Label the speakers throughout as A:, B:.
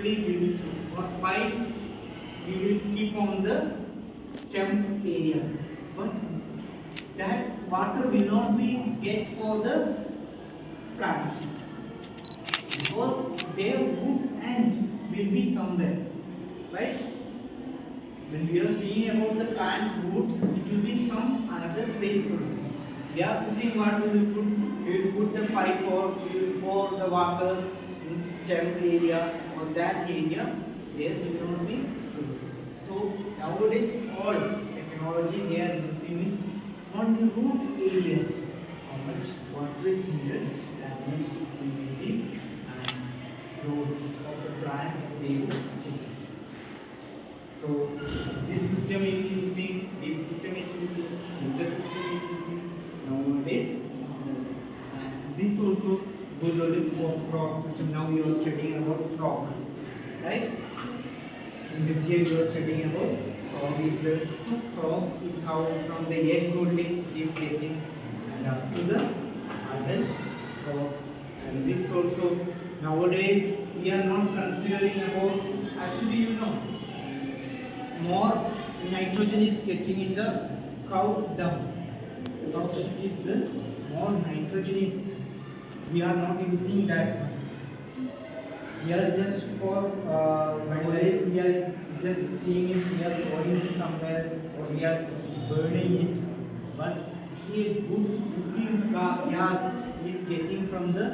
A: actually we will what pipe we will keep on the stem area, but that water will not be get for the plant because their root end will be somewhere, right? When we are seeing about the plant root, it will be some another place only. We are putting what we will put. We will put the pipe or we will pour the water in stem area or that area. There will not be root. So nowadays all technology they are using is on the root area. How much water is needed, that much humidity and growth of the plant they will achieve. So this system is using, deep system is using, filter system is using nowadays. And this also goes only for frog system. Now we are studying about frog, right? In this year we are studying about frog is the frog is how from the egg only it is getting and up to the adult frog. And this also nowadays we are not considering about actually more nitrogen is getting in the cow dung. Because it is this more nitrogen is we are not using that one. We are just for nowadays we are just seeing it, we are throwing it somewhere or we are burning it. But actually a good cooking gas is getting from the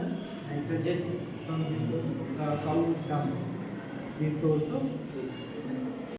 A: nitrogen from this cow dung. This also